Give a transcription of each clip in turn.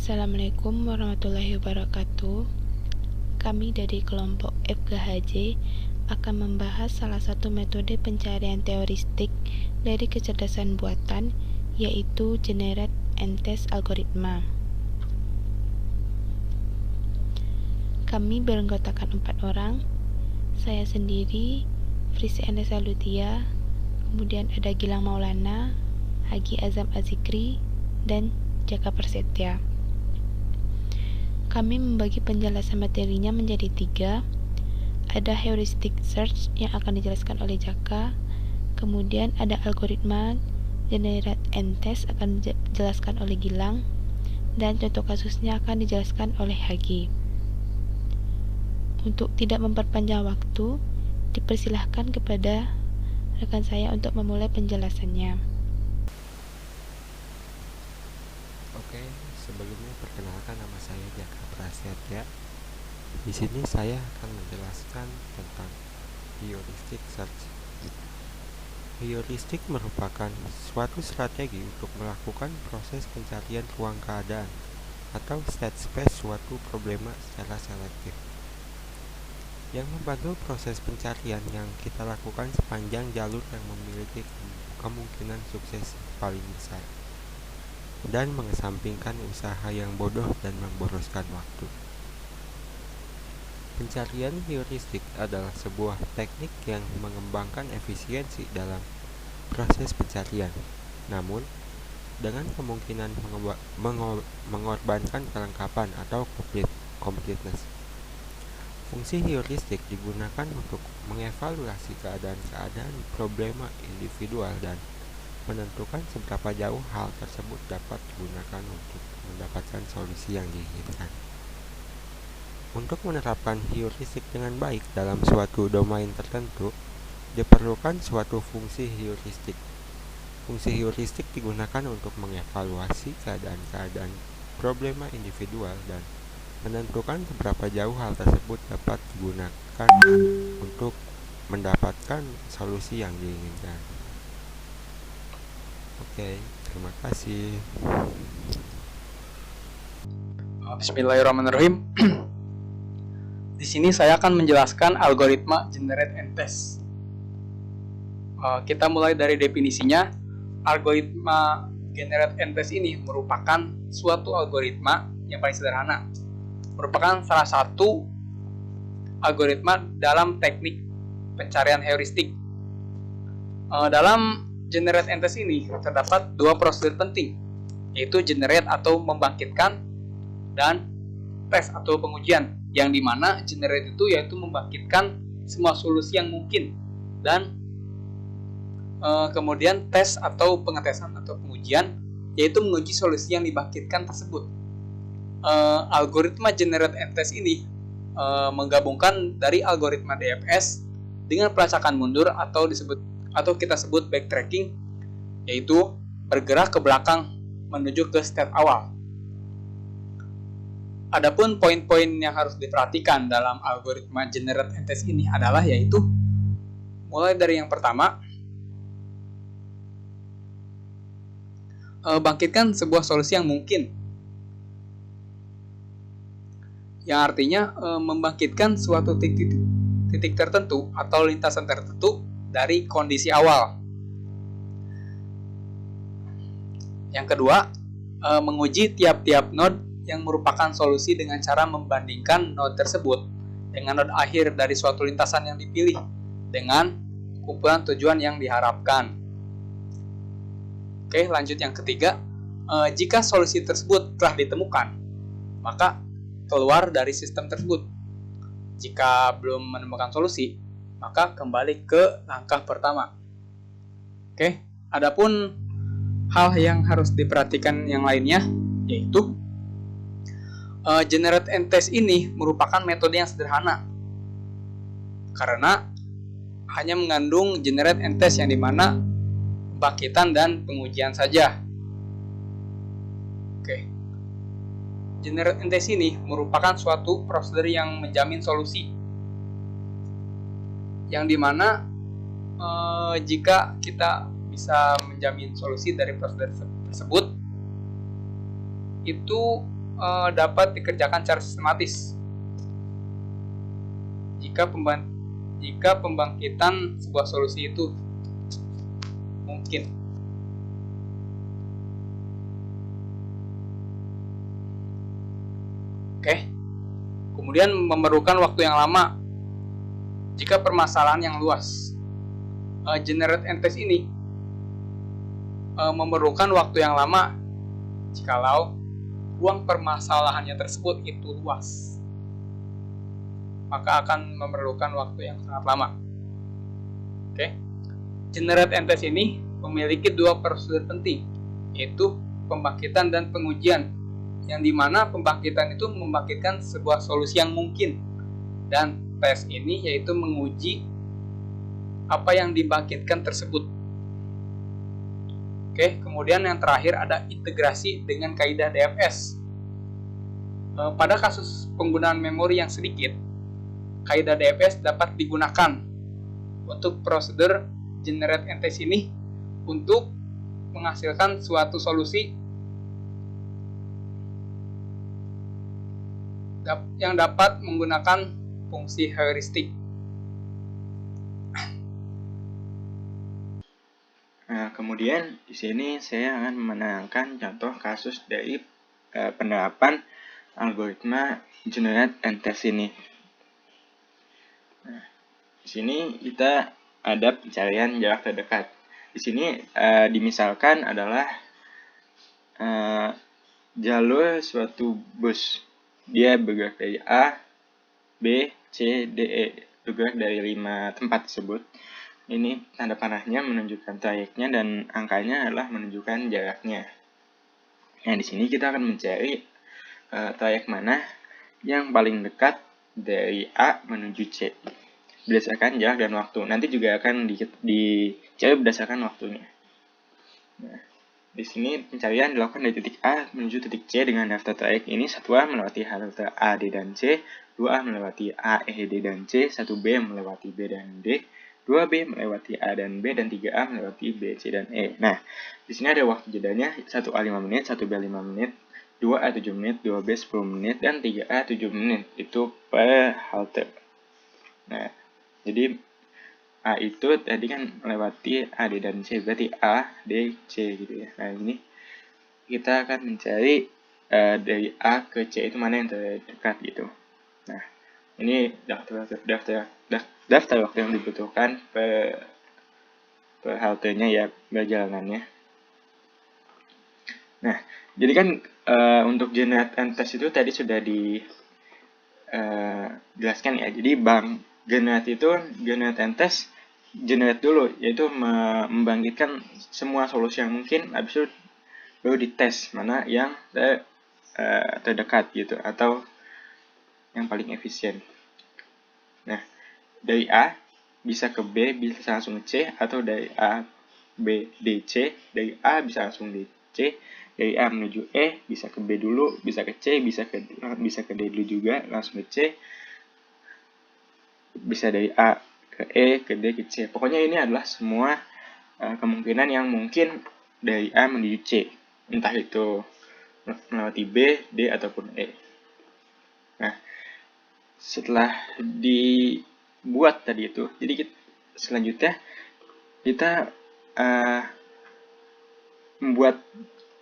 Assalamualaikum warahmatullahi wabarakatuh. Kami dari kelompok FKHJ akan membahas salah satu metode pencarian teoristik dari kecerdasan buatan, yaitu Generate and Test Algorithm. Kami beranggotakan 4 orang. Saya sendiri, Frisi Anessa Lutia, kemudian ada Gilang Maulana, Hagi Azam Azikri, dan Jaka Persetia. Kami membagi penjelasan materinya menjadi 3. Ada heuristic search yang akan dijelaskan oleh Jaka, kemudian ada algoritma Generate and Test akan dijelaskan oleh Gilang, dan contoh kasusnya akan dijelaskan oleh Hagi. Untuk tidak memperpanjang waktu, dipersilahkan kepada rekan saya untuk memulai penjelasannya. Oke, sebelumnya perkenalkan, nama saya Jaka Prasetya. Di sini saya akan menjelaskan tentang heuristic search. Heuristik merupakan suatu strategi untuk melakukan proses pencarian ruang keadaan atau state space suatu problema secara selektif, yang membantu proses pencarian yang kita lakukan sepanjang jalur yang memiliki kemungkinan sukses paling besar, dan mengesampingkan usaha yang bodoh dan memboroskan waktu. Pencarian heuristik adalah sebuah teknik yang mengembangkan efisiensi dalam proses pencarian, namun dengan kemungkinan mengorbankan kelengkapan atau completeness. Fungsi heuristik digunakan untuk mengevaluasi keadaan-keadaan problema individual dan menentukan seberapa jauh hal tersebut dapat digunakan untuk mendapatkan solusi yang diinginkan. Untuk menerapkan heuristik dengan baik dalam suatu domain tertentu, diperlukan suatu fungsi heuristik. Fungsi heuristik digunakan untuk mengevaluasi keadaan-keadaan problema individual dan menentukan seberapa jauh hal tersebut dapat digunakan untuk mendapatkan solusi yang diinginkan. Oke, terima kasih. Bismillahirrahmanirrahim. Di sini saya akan menjelaskan algoritma Generate and Test. Kita mulai dari definisinya. Algoritma Generate and Test ini merupakan suatu algoritma yang paling sederhana. Merupakan salah satu algoritma dalam teknik pencarian heuristik. Dalam Generate and Test ini terdapat 2 prosedur penting, yaitu generate atau membangkitkan dan test atau pengujian, yang dimana generate itu yaitu membangkitkan semua solusi yang mungkin, dan kemudian test atau pengetesan atau pengujian yaitu menguji solusi yang dibangkitkan tersebut. Algoritma Generate and Test ini menggabungkan dari algoritma DFS dengan pelacakan mundur atau kita sebut backtracking, yaitu bergerak ke belakang menuju ke state awal. Adapun poin-poin yang harus diperhatikan dalam algoritma Generate and Test ini adalah yaitu mulai dari yang pertama, bangkitkan sebuah solusi yang mungkin, yang artinya membangkitkan suatu titik tertentu atau lintasan tertentu dari kondisi awal. Yang kedua, menguji tiap-tiap node yang merupakan solusi dengan cara membandingkan node tersebut dengan node akhir dari suatu lintasan yang dipilih dengan kumpulan tujuan yang diharapkan. Oke, lanjut yang ketiga. Jika solusi tersebut telah ditemukan, maka keluar dari sistem tersebut. Jika belum menemukan solusi, maka kembali ke langkah pertama. Oke, adapun hal yang harus diperhatikan yang lainnya, yaitu Generate and Test ini merupakan metode yang sederhana karena hanya mengandung Generate and Test yang dimana pembangkitan dan pengujian saja. Oke. Generate and Test ini merupakan suatu prosedur yang menjamin solusi, yang dimana jika kita bisa menjamin solusi dari prosedur tersebut, itu dapat dikerjakan secara sistematis jika pembangkitan sebuah solusi itu mungkin. Oke. Kemudian memerlukan waktu yang lama jika permasalahan yang luas. Generate and test ini memerlukan waktu yang lama jikalau ruang permasalahannya tersebut itu luas, maka akan memerlukan waktu yang sangat lama. Oke. Generate and test ini memiliki dua prosedur penting, yaitu pembangkitan dan pengujian, yang dimana pembangkitan itu membangkitkan sebuah solusi yang mungkin, dan tes ini yaitu menguji apa yang dibangkitkan tersebut. Oke, kemudian yang terakhir ada integrasi dengan kaidah DFS. Pada kasus penggunaan memori yang sedikit, kaidah DFS dapat digunakan untuk prosedur generate and test ini untuk menghasilkan suatu solusi yang dapat menggunakan fungsi heuristik. Nah, kemudian di sini saya akan menerangkan contoh kasus dari penerapan algoritma generate and test ini. Nah, di sini kita ada pencarian jarak terdekat. Di sini dimisalkan adalah jalur suatu bus. Dia bergerak dari A, B, C, D, E, bergerak dari 5 tempat tersebut. Ini tanda panahnya menunjukkan trayeknya dan angkanya adalah menunjukkan jaraknya. Nah, di sini kita akan mencari trayek mana yang paling dekat dari A menuju C berdasarkan jarak dan waktu. Nanti juga akan dicari berdasarkan waktunya. Nah, di sini pencarian dilakukan dari titik A menuju titik C dengan daftar trayek ini. 1A melewati halte A, D, dan C, 2A melewati A, E, D, dan C, 1B melewati B dan D, 2B melewati A dan B, dan 3A melewati B, C, dan E. Nah, di sini ada waktu jedanya 1A 5 menit, 1B 5 menit, 2A 7 menit, 2B 10 menit, dan 3A 7 menit. Itu per halte. Nah, jadi A itu tadi kan melewati A, D, dan C. Berarti A, D, C gitu ya. Nah, ini kita akan mencari dari A ke C itu mana yang terdekat gitu. Nah, ini daftar waktu yang dibutuhkan per haltenya ya, perjalanannya. Nah, jadi kan untuk generate and test itu tadi sudah dijelaskan ya. Jadi generate and test generate dulu, yaitu membangkitkan semua solusi yang mungkin, habis itu baru dites mana yang terdekat gitu atau yang paling efisien. Nah, dari A bisa ke B bisa langsung ke C, atau dari A, B, D, C. Dari A bisa langsung di C, dari A menuju E bisa ke B dulu, bisa ke C, bisa ke D dulu juga langsung ke C, bisa dari A ke E, ke D, ke C. Pokoknya ini adalah semua kemungkinan yang mungkin dari A menuju C, entah itu melewati B, D, ataupun E. Nah, setelah dibuat tadi itu, jadi selanjutnya kita membuat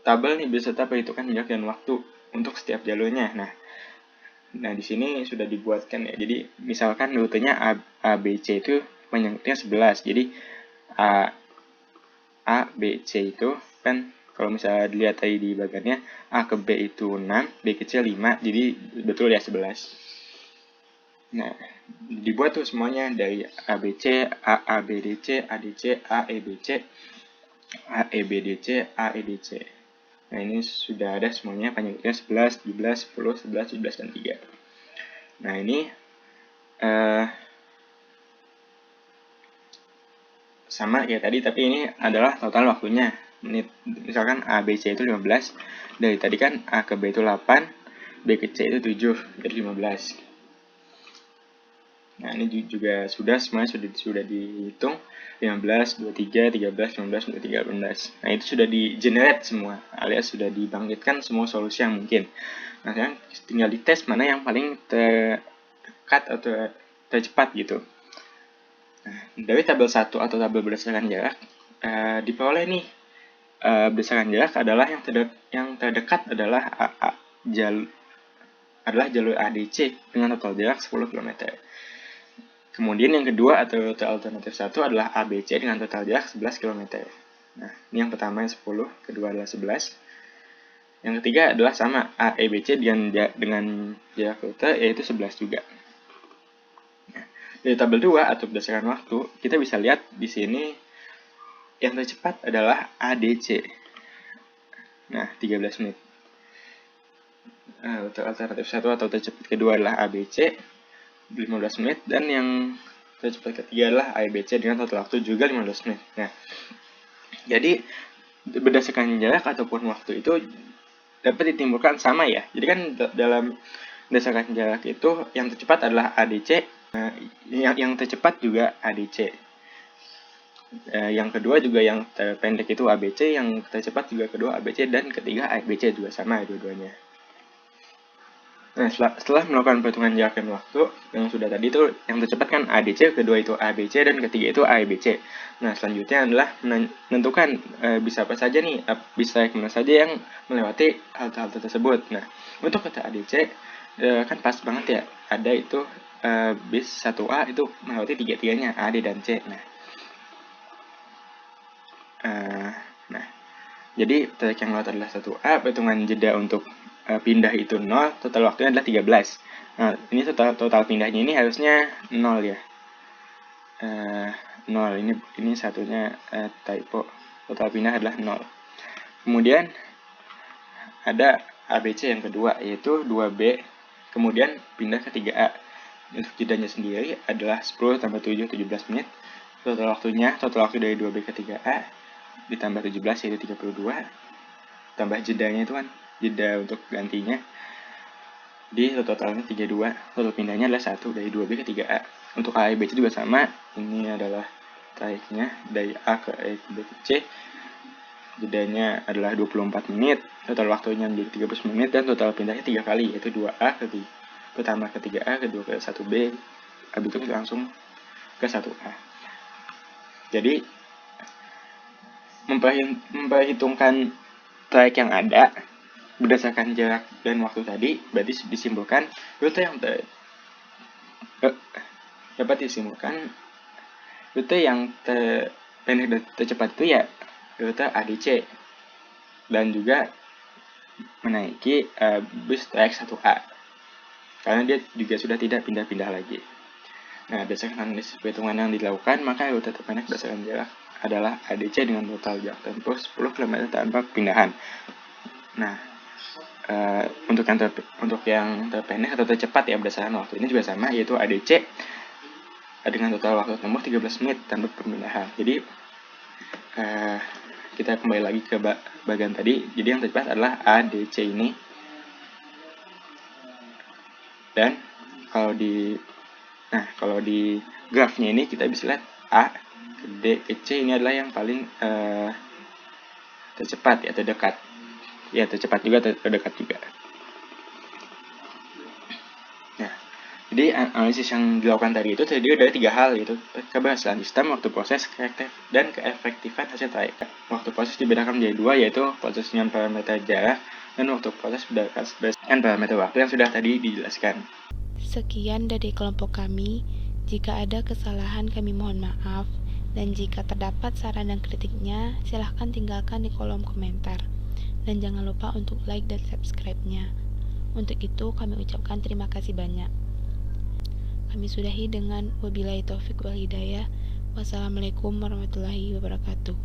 tabel nih beserta perhitungan jarak dan waktu untuk setiap jalurnya. Nah di sini sudah dibuatkan ya. Jadi misalkan rutenya A, B, C itu panjangnya 11. Jadi A, B, C itu kan kalau misalnya dilihat tadi di bagiannya, A ke B itu 6, B ke C 5, jadi betul ya 11. Nah, dibuat tuh semuanya dari A, B, C, A, B, D, C, A, D, C, A, E, B, C, A, E, B, D, C, A, E, D, C. Nah, ini sudah ada semuanya panjangnya 11, 17, 10, 11, 17, dan 3. Nah, ini sama ya tadi, tapi ini adalah total waktunya. Misalkan A, B, C itu 15. Dari tadi kan A ke B itu 8, B ke C itu 7, jadi 15. Nah, ini juga semuanya sudah dihitung 15, 23, 13, 15, 13. Nah, itu sudah di-generate semua, alias sudah dibangkitkan semua solusi yang mungkin. Nah, sekarang tinggal dites mana yang paling terdekat atau tercepat gitu. Nah, dari tabel 1 atau tabel berdasarkan jarak, diperoleh nih berdasarkan jarak adalah yang terdekat adalah jalur ADC dengan total jarak 10 km. Kemudian yang kedua atau alternatif 1 adalah ABC dengan total jarak 11 km. Nah, ini yang pertama yang 10, kedua adalah 11. Yang ketiga adalah sama AEBC dengan jarak rute yaitu 11 juga. Nah, dari tabel 2 atau berdasarkan waktu, kita bisa lihat di sini yang tercepat adalah ADC. Nah, 13 menit. Untuk alternatif 1 atau tercepat kedua adalah ABC 15 menit, dan yang tercepat ketiga adalah AEBC dengan total waktu juga 15 menit. Nah, jadi berdasarkan jarak ataupun waktu itu dapat ditimbulkan sama ya. Jadi kan dalam berdasarkan jarak itu yang tercepat adalah ADC, yang tercepat juga ADC. Yang kedua juga yang terpendek itu ABC, yang tercepat juga kedua ABC, dan ketiga AEBC juga sama dua-duanya. Nah, setelah melakukan perhitungan jarak dan waktu yang sudah tadi itu, yang tercepat kan ADC, kedua itu ABC, dan ketiga itu AEBC. Nah, selanjutnya adalah menentukan bisa apa saja nih, bisa kemana saja yang melewati halte-halte tersebut. Nah, untuk kata ADC kan pas banget ya, ada itu bis 1A itu melewati tiga-tiganya, A, D, dan C. Nah, jadi trayek yang lewat adalah 1A, perhitungan jeda untuk pindah itu 0, total waktunya adalah 13. Nah, ini total pindahnya ini harusnya 0 ya. 0, ini satunya typo. Total pindah adalah 0. Kemudian ada ABC yang kedua, yaitu 2B, kemudian pindah ke 3A. Untuk jedanya sendiri adalah 10 tambah 7, 17 menit. Total waktu dari 2B ke 3A ditambah 17 yaitu 32. Tambah jedanya itu kan, jeda untuk gantinya, di totalnya 32. Total pindahnya adalah 1 dari 2B ke 3A. Untuk AEBC juga sama, ini adalah trayeknya dari A ke E ke B ke C. Jedanya adalah 24 menit, total waktunya menjadi 30 menit, dan total pindahnya 3 kali, yaitu 2A ke pertama ke 3A, kedua ke 1B, habis itu langsung ke 1A. Jadi memperhitungkan trayek yang ada berdasarkan jarak dan waktu tadi, berarti disimpulkan rute yang terpendek dan tercepat itu ya rute ADC, dan juga menaiki bus trayek 1A karena dia juga sudah tidak pindah-pindah lagi. Nah, berdasarkan analisis perhitungan yang dilakukan, maka rute terpendek berdasarkan jarak adalah ADC dengan total jarak tempuh 10 km tanpa pindahan. Nah, untuk yang terpendek atau tercepat ya berdasarkan waktu ini juga sama, yaitu ADC dengan total waktu tempuh 13 menit tanpa pemindahan. Jadi kita kembali lagi ke bagian tadi. Jadi yang tercepat adalah ADC ini. Dan kalau di grafnya ini kita bisa lihat A ke D ke C ini adalah yang paling tercepat ya, terdekat. Ya, tercepat juga, terdekat juga. Nah, jadi analisis yang dilakukan tadi itu terdiri dari 3 hal, yaitu keberhasilan sistem, waktu proses, dan keefektifan hasil trayek. Waktu proses dibedakan menjadi 2, yaitu proses dengan parameter jarak dan waktu proses berdasarkan parameter waktu yang sudah tadi dijelaskan. Sekian dari kelompok kami. Jika ada kesalahan kami mohon maaf, dan jika terdapat saran dan kritiknya, silahkan tinggalkan di kolom komentar. Dan jangan lupa untuk like dan subscribe-nya. Untuk itu kami ucapkan terima kasih banyak. Kami sudahi dengan wabillahi taufik wal hidayah. Wassalamualaikum warahmatullahi wabarakatuh.